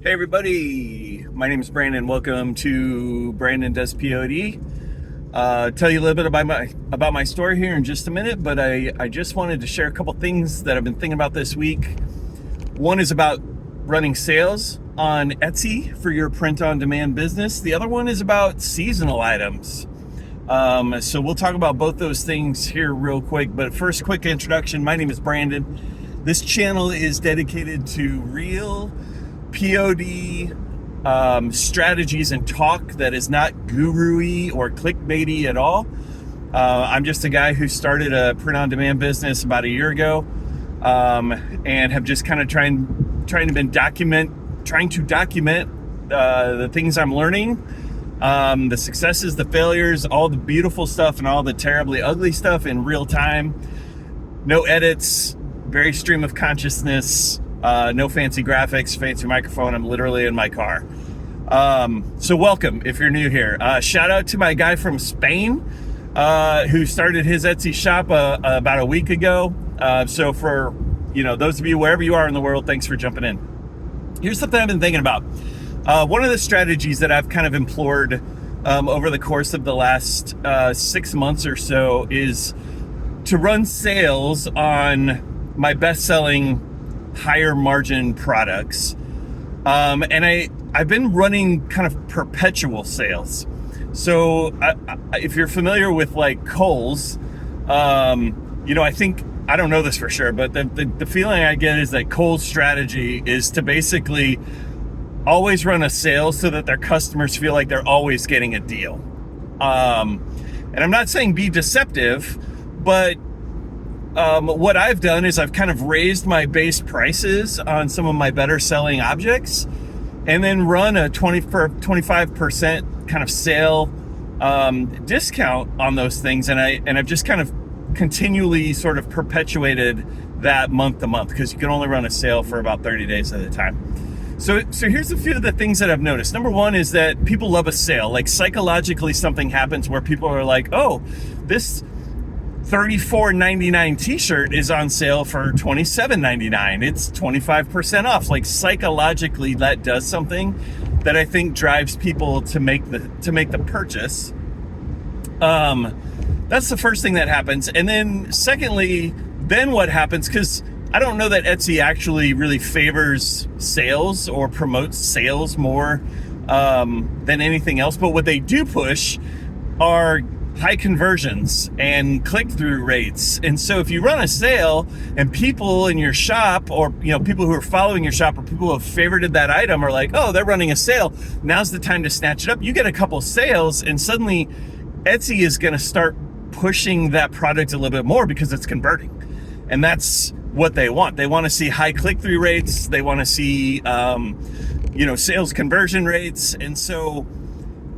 Hey everybody, my name is Brandon. Welcome to Brandon Does POD. Tell you a little bit about my story here in just a minute, but I just wanted to share a couple things that I've been thinking about this week. One is about running sales on Etsy for your print-on-demand business. The other one is about seasonal items. So we'll talk about both those things here real quick, but first, quick introduction. My name is Brandon. This channel is dedicated to real POD strategies and talk that is not guru-y or clickbaity at all. I'm just a guy who started a print-on-demand business about a year ago, and have just kind of trying to document the things I'm learning, the successes, the failures, all the beautiful stuff, and all the terribly ugly stuff in real time. No edits, very stream of consciousness. No fancy graphics, fancy microphone. I'm literally in my car. So welcome if you're new here. Shout out to my guy from Spain who started his Etsy shop about a week ago. So for those of you wherever you are in the world, thanks for jumping in. Here's something I've been thinking about. One of the strategies that I've kind of implored over the course of the last 6 months or so is to run sales on my best-selling higher margin products, and I've been running kind of perpetual sales. So if you're familiar with like Kohl's, I think, I don't know this for sure, but the feeling I get is that Kohl's strategy is to basically always run a sale so that their customers feel like they're always getting a deal. And I'm not saying be deceptive, but what I've done is I've kind of raised my base prices on some of my better selling objects, and then run a 25% kind of sale discount on those things. And I've just kind of continually sort of perpetuated that month to month, because you can only run a sale for about 30 days at a time. So here's a few of the things that I've noticed. Number one is that people love a sale. Like psychologically, something happens where people are like, oh, this $34.99 t-shirt is on sale for $27.99. It's 25% off. Like psychologically, that does something that I think drives people to make the purchase. That's the first thing that happens. And then secondly, then what happens, because I don't know that Etsy actually really favors sales or promotes sales more than anything else, but what they do push are high conversions and click-through rates. And so if you run a sale and people in your shop, or people who are following your shop, or people who have favorited that item are like, oh, they're running a sale, now's the time to snatch it up. You get a couple sales and suddenly Etsy is going to start pushing that product a little bit more because it's converting. And that's what they want. They want to see high click-through rates. They want to see sales conversion rates. And so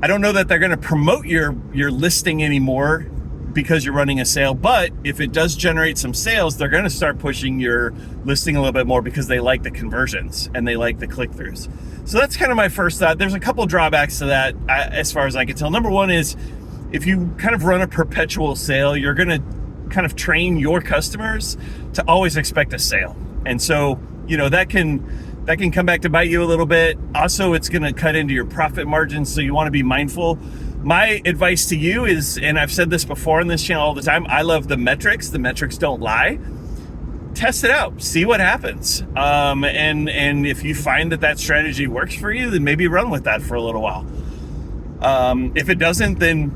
I don't know that they're going to promote your listing anymore because you're running a sale, but if it does generate some sales, they're going to start pushing your listing a little bit more because they like the conversions and they like the click-throughs. So that's kind of my first thought. There's a couple drawbacks to that as far as I can tell. Number one is if you kind of run a perpetual sale, you're going to kind of train your customers to always expect a sale. And so, that can come back to bite you a little bit. Also, it's going to cut into your profit margins, so you want to be mindful. My advice to you is, and I've said this before on this channel all the time, I love the metrics. The metrics don't lie. Test it out. See what happens. And if you find that strategy works for you, then maybe run with that for a little while. If it doesn't, then,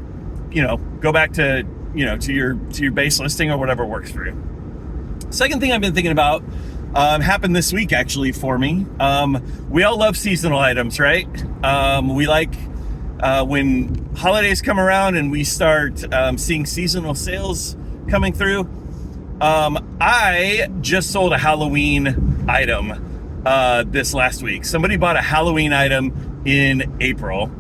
go back to your base listing or whatever works for you. Second thing I've been thinking about happened this week actually for me. We all love seasonal items, right? We like when holidays come around and we start seeing seasonal sales coming through. I just sold a Halloween item this last week. Somebody bought a Halloween item in April,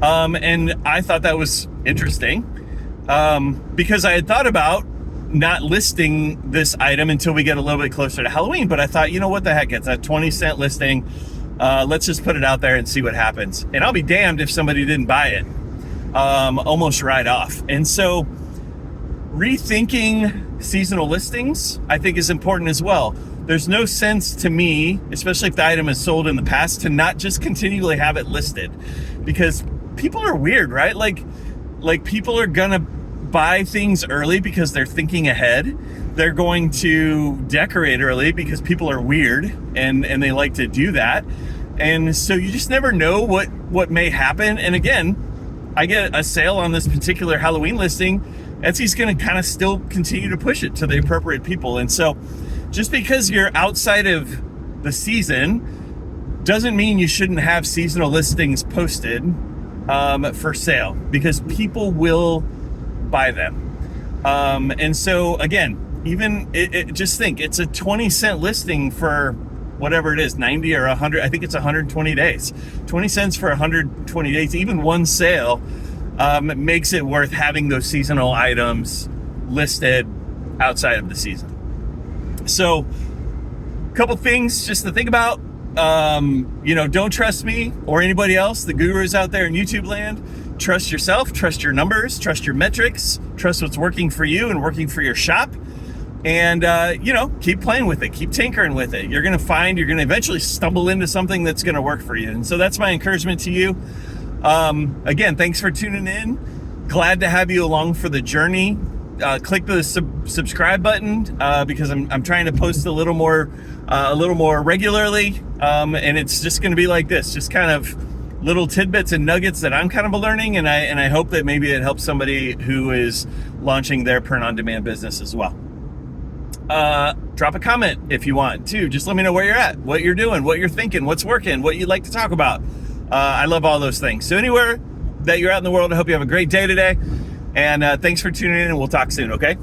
and I thought that was interesting because I had thought about not listing this item until we get a little bit closer to Halloween, but I thought, what the heck, it's a 20-cent listing. Let's just put it out there and see what happens. And I'll be damned if somebody didn't buy it almost right off. And so rethinking seasonal listings, I think, is important as well. there's no sense to me, especially if the item is sold in the past, to not just continually have it listed, because people are weird, right? Like people are gonna buy things early because they're thinking ahead. They're going to decorate early because people are weird and they like to do that. And so you just never know what may happen. And again, I get a sale on this particular Halloween listing, Etsy's going to kind of still continue to push it to the appropriate people. And so just because you're outside of the season doesn't mean you shouldn't have seasonal listings posted for sale, because people will buy them. And so again, even just think, it's a 20-cent listing for whatever it is, 90 or 100, I think it's 120 days. 20 cents for 120 days, even one sale makes it worth having those seasonal items listed outside of the season. So a couple things just to think about. Don't trust me or anybody else, the gurus out there in YouTube land. Trust yourself, trust your numbers, trust your metrics, trust what's working for you and working for your shop. And, keep playing with it, keep tinkering with it. You're going to eventually stumble into something that's going to work for you. And so that's my encouragement to you. Again, thanks for tuning in. Glad to have you along for the journey. Click the subscribe button, because I'm trying to post a little more regularly. And it's just going to be like this, just kind of little tidbits and nuggets that I'm kind of learning. And I hope that maybe it helps somebody who is launching their print-on-demand business as well. Drop a comment if you want to. Just let me know where you're at, what you're doing, what you're thinking, what's working, what you'd like to talk about. I love all those things. So anywhere that you're out in the world, I hope you have a great day today. And thanks for tuning in, and we'll talk soon, okay?